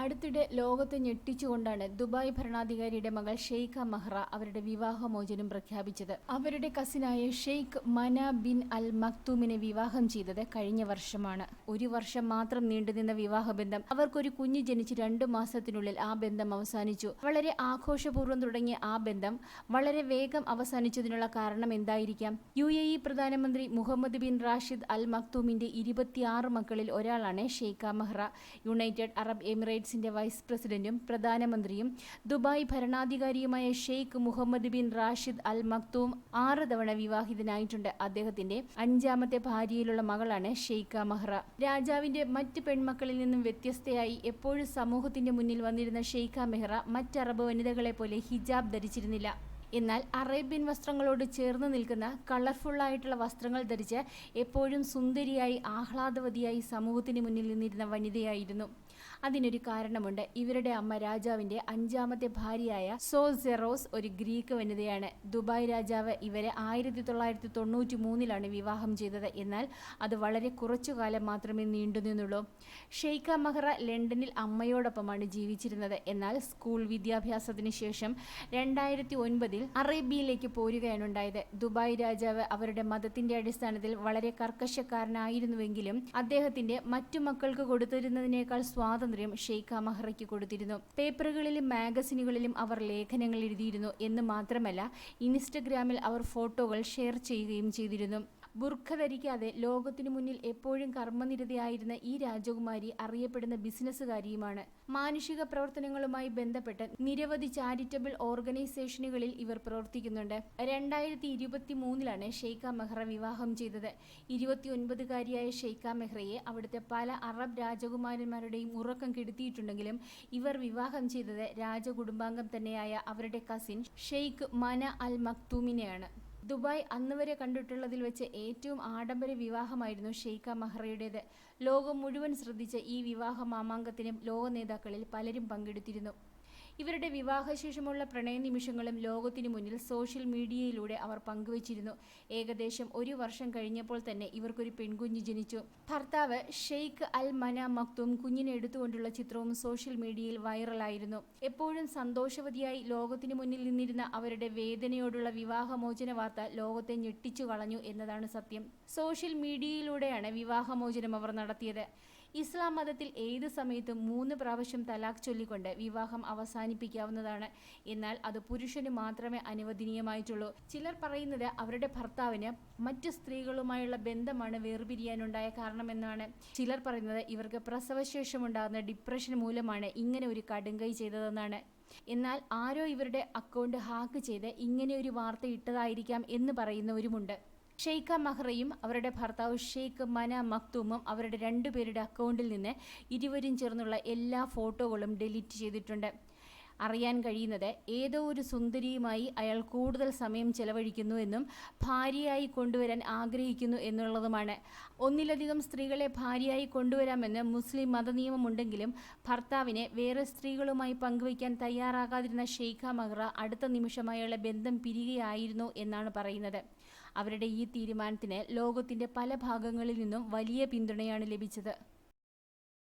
അടുത്തിടെ ലോകത്തെ ഞെട്ടിച്ചുകൊണ്ടാണ് ദുബായ് ഭരണാധികാരിയുടെ മകൾ ഷെയ്ഖ മഹ്റ അവരുടെ വിവാഹമോചനം പ്രഖ്യാപിച്ചത്. അവരുടെ കസിനായ ഷെയ്ഖ് മന ബിൻ അൽ മക്തൂമിനെ വിവാഹം ചെയ്തത് കഴിഞ്ഞ വർഷമാണ്. ഒരു വർഷം മാത്രം നീണ്ടുനിന്ന വിവാഹബന്ധം അവർക്കൊരു കുഞ്ഞ് ജനിച്ച് 2 മാസത്തിനുള്ളിൽ ആ ബന്ധം അവസാനിച്ചു. വളരെ ആഘോഷപൂർവ്വം തുടങ്ങിയ ആ ബന്ധം വളരെ വേഗം അവസാനിച്ചതിനുള്ള കാരണം എന്തായിരിക്കാം? UAE പ്രധാനമന്ത്രി മുഹമ്മദ് ബിൻ റാഷിദ് അൽ മക്തൂമിന്റെ 26 മക്കളിൽ ഒരാളാണ് ഷെയ്ഖ മഹ്റ. യുണൈറ്റഡ് അറബ് എമിറേറ്റ്സിന്റെ വൈസ് പ്രസിഡന്റും പ്രധാനമന്ത്രിയും ദുബായ് ഭരണാധികാരിയുമായ Sheikh Mohammed bin Rashid Al Maktoum 6 തവണ വിവാഹിതനായിട്ടുണ്ട്. അദ്ദേഹത്തിന്റെ 5ാമത്തെ ഭാര്യയിലുള്ള മകളാണ് ഷെയ്ഖ മഹ്റ. രാജാവിന്റെ മറ്റ് പെൺമക്കളിൽ നിന്നും വ്യത്യസ്തയായി എപ്പോഴും സമൂഹത്തിന്റെ മുന്നിൽ വന്നിരുന്ന ഷെയ്ഖ മെഹ്റ മറ്റ് അറബ് വനിതകളെ പോലെ ഹിജാബ് ധരിച്ചിരുന്നില്ല. എന്നാൽ അറേബ്യൻ വസ്ത്രങ്ങളോട് ചേർന്ന് നിൽക്കുന്ന കളർഫുള്ളായിട്ടുള്ള വസ്ത്രങ്ങൾ ധരിച്ച് എപ്പോഴും സുന്ദരിയായി ആഹ്ലാദവതിയായി സമൂഹത്തിന് മുന്നിൽ നിന്നിരുന്ന വനിതയായിരുന്നു. അതിനൊരു കാരണമുണ്ട്. ഇവരുടെ അമ്മ രാജാവിന്റെ 5ാമത്തെ ഭാര്യയായ സോസെറോസ് ഒരു ഗ്രീക്ക് വനിതയാണ്. ദുബായ് രാജാവ് ഇവരെ 1993 വിവാഹം ചെയ്തത്. എന്നാൽ അത് വളരെ കുറച്ചുകാലം മാത്രമേ നീണ്ടുനിന്നുള്ളൂ. ഷെയ്ഖ മഹ്റ ലണ്ടനിൽ അമ്മയോടൊപ്പമാണ് ജീവിച്ചിരുന്നത്. എന്നാൽ സ്കൂൾ വിദ്യാഭ്യാസത്തിന് ശേഷം 2009 അറേബ്യയിലേക്ക് പോരുകയാണ് ഉണ്ടായത്. ദുബായ് രാജാവ് അവരുടെ മതത്തിന്റെ അടിസ്ഥാനത്തിൽ വളരെ കർക്കശക്കാരനായിരുന്നുവെങ്കിലും അദ്ദേഹത്തിന്റെ മറ്റു മക്കൾക്ക് കൊടുത്തിരുന്നതിനേക്കാൾ സ്വാതന്ത്ര്യം ഷെയ്ഖ മഹ്റയ്ക്ക് കൊടുത്തിരുന്നു. പേപ്പറുകളിലും മാഗസിനുകളിലും അവർ ലേഖനങ്ങൾ എഴുതിയിരുന്നു എന്ന് മാത്രമല്ല, ഇൻസ്റ്റഗ്രാമിൽ അവർ ഫോട്ടോകൾ ഷെയർ ചെയ്യുകയും ചെയ്തിരുന്നു. ബുർഖ ധരിക്കാതെ ലോകത്തിനു മുന്നിൽ എപ്പോഴും കർമ്മനിരതയായിരുന്ന ഈ രാജകുമാരി അറിയപ്പെടുന്ന ബിസിനസ്സുകാരിയുമാണ്. മാനുഷിക പ്രവർത്തനങ്ങളുമായി ബന്ധപ്പെട്ട് നിരവധി ചാരിറ്റബിൾ ഓർഗനൈസേഷനുകളിൽ ഇവർ പ്രവർത്തിക്കുന്നുണ്ട്. 2023 ഷെയ്ഖ മെഹ്റ വിവാഹം ചെയ്തത്. 29കാരിയായ ഷെയ്ഖ മെഹ്റയെ അവിടുത്തെ പല അറബ് രാജകുമാരന്മാരുടെയും ഉറക്കം കെടുത്തിയിട്ടുണ്ടെങ്കിലും ഇവർ വിവാഹം ചെയ്തത് രാജകുടുംബാംഗം തന്നെയായ അവരുടെ കസിൻ ഷെയ്ഖ് മന അൽ മക്തൂമിനെയാണ്. ദുബായ് അന്നുവരെ കണ്ടിട്ടുള്ളതിൽ വെച്ച് ഏറ്റവും ആഡംബര വിവാഹമായിരുന്നു ഷെയ്ഖ മഹ്റയുടേത്. ലോകം മുഴുവൻ ശ്രദ്ധിച്ച ഈ വിവാഹ മാമാങ്കത്തിനും ലോക നേതാക്കളിൽ പലരും പങ്കെടുത്തിരുന്നു. ഇവരുടെ വിവാഹശേഷമുള്ള പ്രണയ നിമിഷങ്ങളും ലോകത്തിനു മുന്നിൽ സോഷ്യൽ മീഡിയയിലൂടെ അവർ പങ്കുവച്ചിരുന്നു. ഏകദേശം 1 വർഷം കഴിഞ്ഞപ്പോൾ തന്നെ ഇവർക്കൊരു പെൺകുഞ്ഞ് ജനിച്ചു. ഭർത്താവ് ഷെയ്ഖ് അൽ മന മക്തൂം കുഞ്ഞിനെ എടുത്തുകൊണ്ടുള്ള ചിത്രവും സോഷ്യൽ മീഡിയയിൽ വൈറലായിരുന്നു. എപ്പോഴും സന്തോഷവതിയായി ലോകത്തിനു മുന്നിൽ നിന്നിരുന്ന അവരുടെ വേദനയോടുള്ള വിവാഹമോചന വാർത്ത ലോകത്തെ ഞെട്ടിച്ചു കളഞ്ഞു എന്നതാണ് സത്യം. സോഷ്യൽ മീഡിയയിലൂടെയാണ് വിവാഹമോചനം അവർ നടത്തിയത്. ഇസ്ലാം മതത്തിൽ ഏത് സമയത്തും 3 പ്രാവശ്യം തലാഖ് ചൊല്ലിക്കൊണ്ട് വിവാഹം അവസാനിപ്പിക്കാവുന്നതാണ്. എന്നാൽ അത് പുരുഷന് മാത്രമേ അനുവദനീയമായിട്ടുള്ളൂ. ചിലർ പറയുന്നത് അവരുടെ ഭർത്താവിന് മറ്റു സ്ത്രീകളുമായുള്ള ബന്ധമാണ് വേർപിരിയാനുണ്ടായ കാരണമെന്നാണ്. ചിലർ പറയുന്നത് ഇവർക്ക് പ്രസവശേഷമുണ്ടാകുന്ന ഡിപ്രഷൻ മൂലമാണ് ഇങ്ങനെ ഒരു കടുങ്കൈ ചെയ്തതെന്നാണ്. എന്നാൽ ആരോ ഇവരുടെ അക്കൗണ്ട് ഹാക്ക് ചെയ്ത് ഇങ്ങനെ ഒരു വാർത്ത ഇട്ടതായിരിക്കാം എന്ന് പറയുന്നവരുമുണ്ട്. ഷെയ്ഖ മഹ്റയും അവരുടെ ഭർത്താവ് ഷെയ്ഖ് മന മക്തൂമും അവരുടെ 2 പേരുടെ അക്കൗണ്ടിൽ നിന്ന് ഇരുവരും ചേർന്നുള്ള എല്ലാ ഫോട്ടോകളും ഡിലീറ്റ് ചെയ്തിട്ടുണ്ട്. അറിയാൻ കഴിയുന്നത് ഏതോ ഒരു സുന്ദരിയുമായി അയാൾ കൂടുതൽ സമയം ചെലവഴിക്കുന്നു എന്നും ഭാര്യയായി കൊണ്ടുവരാൻ ആഗ്രഹിക്കുന്നു എന്നുള്ളതുമാണ്. ഒന്നിലധികം സ്ത്രീകളെ ഭാര്യയായി കൊണ്ടുവരാമെന്ന് മുസ്ലിം മതനിയമമുണ്ടെങ്കിലും ഭർത്താവിനെ വേറെ സ്ത്രീകളുമായി പങ്കുവയ്ക്കാൻ തയ്യാറാകാതിരുന്ന ഷെയ്ഖ മഹ്റ അടുത്ത നിമിഷം അയാളെ ബന്ധം പിരിയുകയായിരുന്നു എന്നാണ് പറയുന്നത്. അവരുടെ ഈ തീരുമാനത്തിന് ലോകത്തിന്റെ പല ഭാഗങ്ങളിൽ നിന്നും വലിയ പിന്തുണയാണ് ലഭിച്ചത്.